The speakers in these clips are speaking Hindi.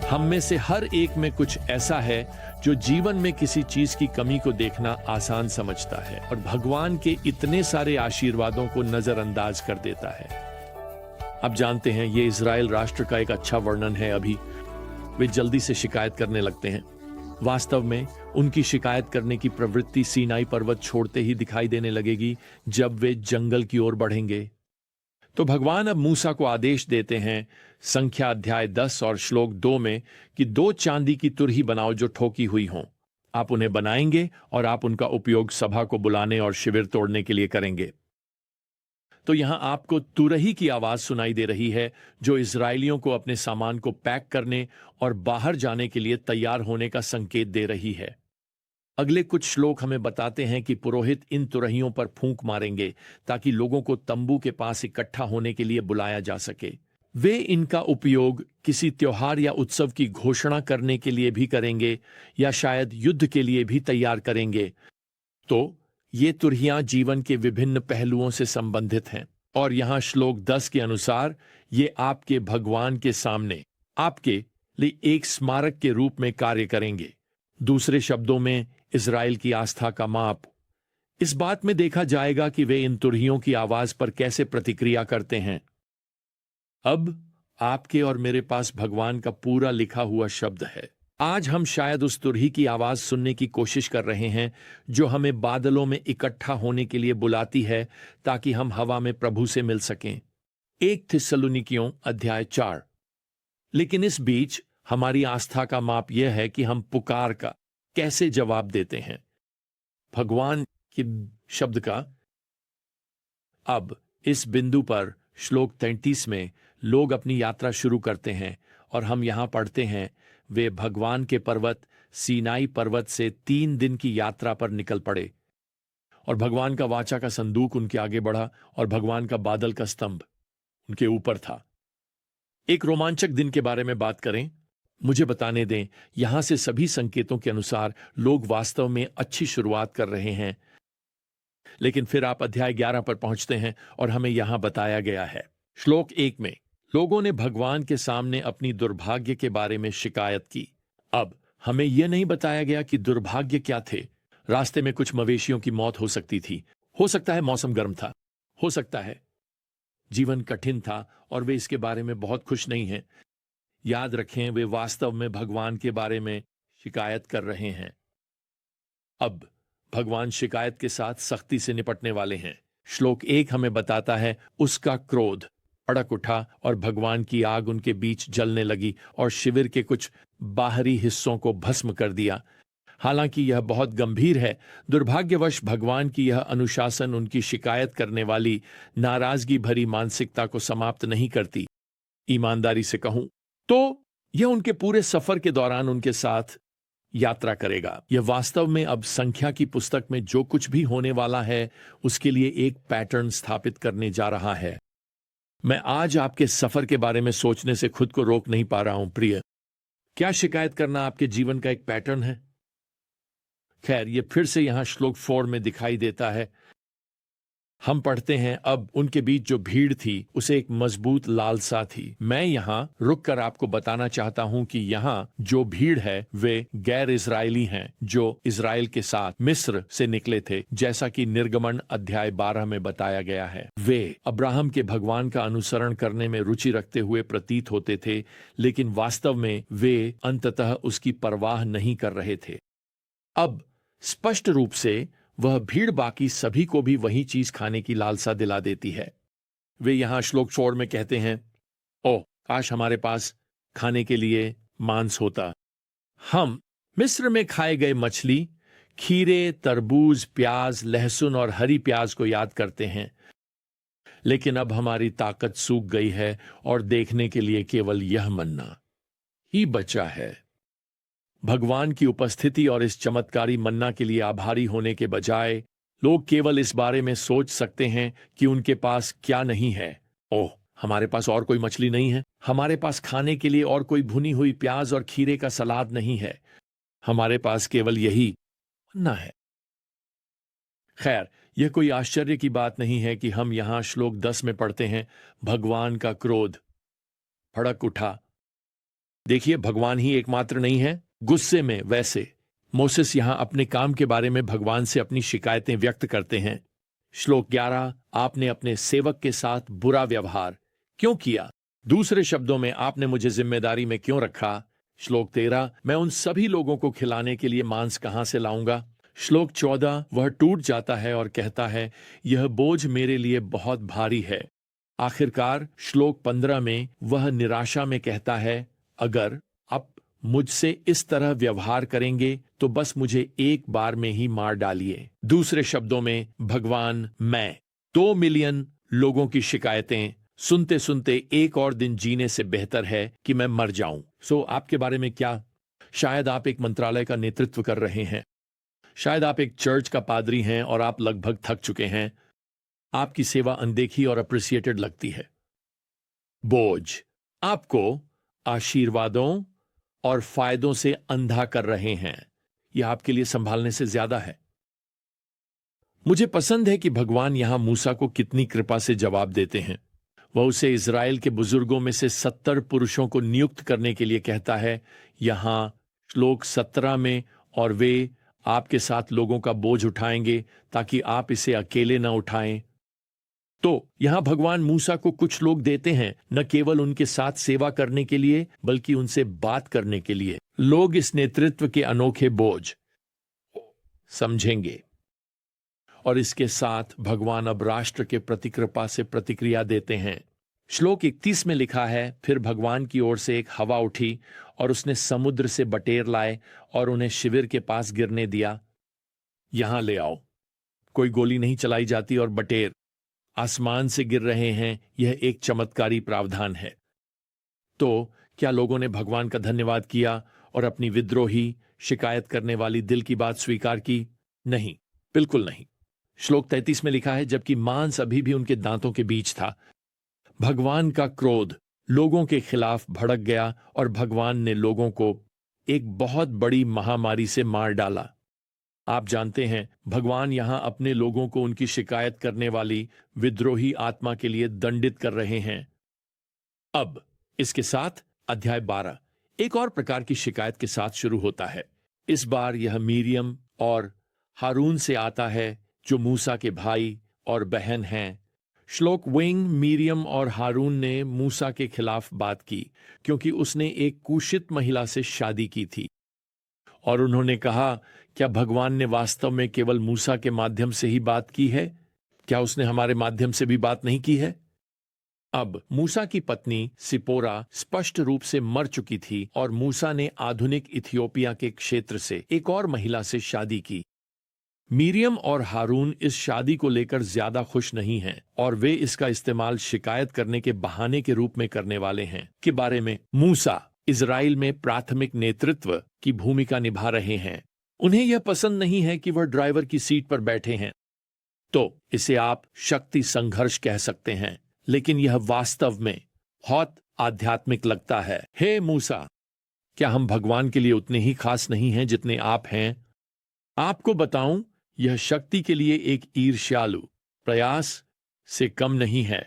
हम में से हर एक में कुछ ऐसा है जो जीवन में किसी चीज की कमी को देखना आसान समझता है और भगवान के इतने सारे आशीर्वादों को नजरअंदाज कर देता है। अब जानते हैं, ये इजराइल राष्ट्र का एक अच्छा वर्णन है। अभी वे जल्दी से शिकायत करने लगते हैं। वास्तव में उनकी शिकायत करने की प्रवृत्ति सीनाई पर्वत छोड़ते ही दिखाई देने लगेगी जब वे जंगल की ओर बढ़ेंगे। तो भगवान अब मूसा को आदेश देते हैं, संख्या अध्याय 10 और श्लोक 2 में, कि 2 चांदी की तुरही बनाओ जो ठोकी हुई हों। आप उन्हें बनाएंगे और आप उनका उपयोग सभा को बुलाने और शिविर तोड़ने के लिए करेंगे। तो यहां आपको तुरही की आवाज सुनाई दे रही है जो इजरायलियों को अपने सामान को पैक करने और बाहर जाने के लिए तैयार होने का संकेत दे रही है। अगले कुछ श्लोक हमें बताते हैं कि पुरोहित इन तुरहियों पर फूंक मारेंगे ताकि लोगों को तंबू के पास इकट्ठा होने के लिए बुलाया जा सके। वे इनका उपयोग किसी त्योहार या उत्सव की घोषणा करने के लिए भी करेंगे या शायद युद्ध के लिए भी तैयार करेंगे। तो ये तुरहियां जीवन के विभिन्न पहलुओं से संबंधित हैं और यहां श्लोक 10 के अनुसार ये आपके भगवान के सामने आपके लिए एक स्मारक के रूप में कार्य करेंगे। दूसरे शब्दों में, इजराइल की आस्था का माप इस बात में देखा जाएगा कि वे इन तुरहियों की आवाज पर कैसे प्रतिक्रिया करते हैं। अब आपके और मेरे पास भगवान का पूरा लिखा हुआ शब्द है। आज हम शायद उस तुरही की आवाज सुनने की कोशिश कर रहे हैं जो हमें बादलों में इकट्ठा होने के लिए बुलाती है ताकि हम हवा में प्रभु से मिल सकें। 1 थिस्सलुनीकियों अध्याय 4। लेकिन इस बीच हमारी आस्था का माप यह है कि हम पुकार का कैसे जवाब देते हैं भगवान के शब्द का। अब इस बिंदु पर श्लोक 33 में लोग अपनी यात्रा शुरू करते हैं और हम यहां पढ़ते हैं, वे भगवान के पर्वत सीनाई पर्वत से 3 दिन की यात्रा पर निकल पड़े और भगवान का वाचा का संदूक उनके आगे बढ़ा और भगवान का बादल का स्तंभ उनके ऊपर था। एक रोमांचक दिन के बारे में बात करें। मुझे बताने दें, यहां से सभी संकेतों के अनुसार लोग वास्तव में अच्छी शुरुआत कर रहे हैं। लेकिन फिर आप अध्याय 11 पर पहुंचते हैं और हमें यहां बताया गया है श्लोक 1 में, लोगों ने भगवान के सामने अपनी दुर्भाग्य के बारे में शिकायत की। अब हमें यह नहीं बताया गया कि दुर्भाग्य क्या थे। रास्ते में कुछ मवेशियों की मौत हो सकती थी, हो सकता है मौसम गर्म था, हो सकता है जीवन कठिन था और वे इसके बारे में बहुत खुश नहीं हैं। याद रखें, वे वास्तव में भगवान के बारे में शिकायत कर रहे हैं। अब भगवान शिकायत के साथ सख्ती से निपटने वाले हैं। श्लोक 1 हमें बताता है, उसका क्रोध भड़क उठा और भगवान की आग उनके बीच जलने लगी और शिविर के कुछ बाहरी हिस्सों को भस्म कर दिया। हालांकि यह बहुत गंभीर है, दुर्भाग्यवश भगवान की यह अनुशासन उनकी शिकायत करने वाली नाराजगी भरी मानसिकता को समाप्त नहीं करती। ईमानदारी से कहूं तो यह उनके पूरे सफर के दौरान उनके साथ यात्रा करेगा। यह वास्तव में अब संख्या की पुस्तक में जो कुछ भी होने वाला है उसके लिए एक पैटर्न स्थापित करने जा रहा है। मैं आज आपके सफर के बारे में सोचने से खुद को रोक नहीं पा रहा हूं। प्रिय, क्या शिकायत करना आपके जीवन का एक पैटर्न है? खैर, यह फिर से यहां श्लोक 4 में दिखाई देता है। हम पढ़ते हैं, अब उनके बीच जो भीड़ थी उसे एक मजबूत लालसा थी। मैं यहां रुककर आपको बताना चाहता हूं कि यहां जो भीड़ है वे गैर इजरायली हैं जो इजराइल के साथ मिस्र से निकले थे, जैसा कि निर्गमन अध्याय 12 में बताया गया है। वे अब्राहम के भगवान का अनुसरण करने में रुचि रखते हुए प्रतीत होते थे, लेकिन वास्तव में वे अंततः उसकी परवाह नहीं कर रहे थे। अब स्पष्ट रूप से वह भीड़ बाकी सभी को भी वही चीज खाने की लालसा दिला देती है। वे यहां श्लोक 4 में कहते हैं, ओह काश हमारे पास खाने के लिए मांस होता। हम मिस्र में खाए गए मछली, खीरे, तरबूज, प्याज, लहसुन और हरी प्याज को याद करते हैं, लेकिन अब हमारी ताकत सूख गई है और देखने के लिए केवल यह मन्ना ही बचा है। भगवान की उपस्थिति और इस चमत्कारी मन्ना के लिए आभारी होने के बजाय लोग केवल इस बारे में सोच सकते हैं कि उनके पास क्या नहीं है। ओह, हमारे पास और कोई मछली नहीं है, हमारे पास खाने के लिए और कोई भुनी हुई प्याज और खीरे का सलाद नहीं है, हमारे पास केवल यही मन्ना है। खैर, यह कोई आश्चर्य की बात नहीं है कि हम यहां श्लोक 10 में पढ़ते हैं, भगवान का क्रोध भड़क उठा देखिए, भगवान ही एकमात्र नहीं है। गुस्से में वैसे मोसेस यहां अपने काम के बारे में भगवान से अपनी शिकायतें व्यक्त करते हैं। श्लोक 11, आपने अपने सेवक के साथ बुरा व्यवहार क्यों किया? दूसरे शब्दों में, आपने मुझे जिम्मेदारी में क्यों रखा? श्लोक 13, मैं उन सभी लोगों को खिलाने के लिए मांस कहां से लाऊंगा? श्लोक 14, वह टूट जाता है और कहता है, यह बोझ मेरे लिए बहुत भारी है। आखिरकार श्लोक 15 में वह निराशा में कहता है, अगर आप मुझसे इस तरह व्यवहार करेंगे तो बस मुझे एक बार में ही मार डालिए। दूसरे शब्दों में, भगवान, मैं 2 मिलियन लोगों की शिकायतें सुनते सुनते एक और दिन जीने से बेहतर है कि मैं मर जाऊं। सो आपके बारे में क्या? शायद आप एक मंत्रालय का नेतृत्व कर रहे हैं, शायद आप एक चर्च का पादरी हैं और आप लगभग थक चुके हैं। आपकी सेवा अनदेखी और अप्रिसिएटेड लगती है। बोझ आपको आशीर्वादों और फायदों से अंधा कर रहे हैं। यह आपके लिए संभालने से ज्यादा है। मुझे पसंद है कि भगवान यहां मूसा को कितनी कृपा से जवाब देते हैं। वह उसे इज़राइल के बुजुर्गों में से 70 पुरुषों को नियुक्त करने के लिए कहता है यहां श्लोक 17 में, और वे आपके साथ लोगों का बोझ उठाएंगे ताकि आप इसे अकेले न उठाएं। तो यहां भगवान मूसा को कुछ लोग देते हैं, न केवल उनके साथ सेवा करने के लिए बल्कि उनसे बात करने के लिए। लोग इस नेतृत्व के अनोखे बोझ समझेंगे। और इसके साथ भगवान अब राष्ट्र के प्रति कृपा से प्रतिक्रिया देते हैं। श्लोक 31 में लिखा है, फिर भगवान की ओर से एक हवा उठी और उसने समुद्र से बटेर लाए और उन्हें शिविर के पास गिरने दिया। यहां ले आओ। कोई गोली नहीं चलाई जाती और बटेर आसमान से गिर रहे हैं। यह एक चमत्कारी प्रावधान है। तो क्या लोगों ने भगवान का धन्यवाद किया और अपनी विद्रोही, शिकायत करने वाली दिल की बात स्वीकार की? नहीं, बिल्कुल नहीं। श्लोक 33 में लिखा है, जबकि मांस अभी भी उनके दांतों के बीच था, भगवान का क्रोध लोगों के खिलाफ भड़क गया और भगवान ने लोगों को एक बहुत बड़ी महामारी से मार डाला। आप जानते हैं, भगवान यहां अपने लोगों को उनकी शिकायत करने वाली विद्रोही आत्मा के लिए दंडित कर रहे हैं। अब इसके साथ अध्याय 12 एक और प्रकार की शिकायत के साथ शुरू होता है। इस बार यह मीरियम और हारून से आता है, जो मूसा के भाई और बहन हैं। श्लोक विंग, मीरियम और हारून ने मूसा के खिलाफ बात की क्योंकि उसने एक कुशित महिला से शादी की थी, और उन्होंने कहा, क्या भगवान ने वास्तव में केवल मूसा के माध्यम से ही बात की है? क्या उसने हमारे माध्यम से भी बात नहीं की है? अब मूसा की पत्नी सिपोरा स्पष्ट रूप से मर चुकी थी और मूसा ने आधुनिक इथियोपिया के क्षेत्र से एक और महिला से शादी की। मीरियम और हारून इस शादी को लेकर ज्यादा खुश नहीं हैं और वे इसका इस्तेमाल शिकायत करने के बहाने के रूप में करने वाले हैं के बारे में। मूसा इजराइल में प्राथमिक नेतृत्व की भूमिका निभा रहे हैं। उन्हें यह पसंद नहीं है कि वह ड्राइवर की सीट पर बैठे हैं। तो इसे आप शक्ति संघर्ष कह सकते हैं, लेकिन यह वास्तव में बहुत आध्यात्मिक लगता है। हे मूसा, क्या हम भगवान के लिए उतने ही खास नहीं हैं जितने आप हैं? आपको बताऊं, यह शक्ति के लिए एक ईर्ष्यालु प्रयास से कम नहीं है।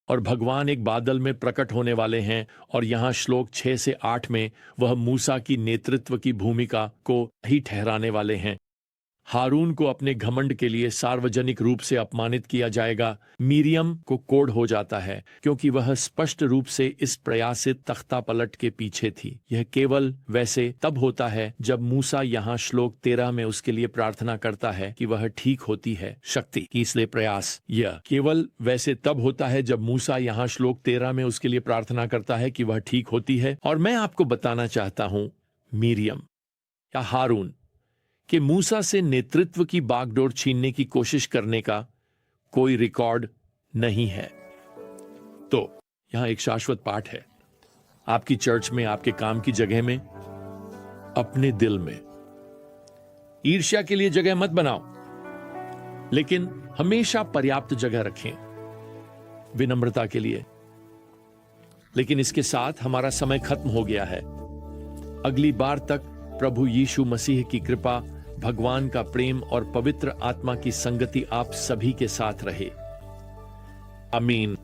और भगवान एक बादल में प्रकट होने वाले हैं, और यहां श्लोक 6 से 8 में वह मूसा की नेतृत्व की भूमिका को ही ठहराने वाले हैं। हारून को अपने घमंड के लिए सार्वजनिक रूप से अपमानित किया जाएगा। मीरियम को कोढ़ हो जाता है क्योंकि वह स्पष्ट रूप से इस प्रयास से तख्ता पलट के पीछे थी। यह केवल वैसे तब होता है जब मूसा यहाँ श्लोक 13 में उसके लिए प्रार्थना करता है कि वह ठीक होती है। शक्ति की इसलिए प्रयास, यह केवल वैसे तब होता है जब मूसा यहाँ श्लोक 13 में उसके लिए प्रार्थना करता है कि वह ठीक होती है। और मैं आपको बताना चाहता हूं, मीरियम या हारून कि मूसा से नेतृत्व की बागडोर छीनने की कोशिश करने का कोई रिकॉर्ड नहीं है। तो यहां एक शाश्वत पाठ है आपकी चर्च में, आपके काम की जगह में, अपने दिल में। ईर्ष्या के लिए जगह मत बनाओ, लेकिन हमेशा पर्याप्त जगह रखें विनम्रता के लिए। लेकिन इसके साथ हमारा समय खत्म हो गया है। अगली बार तक प्रभु यीशु मसीह की कृपा, भगवान का प्रेम और पवित्र आत्मा की संगति आप सभी के साथ रहे। आमीन।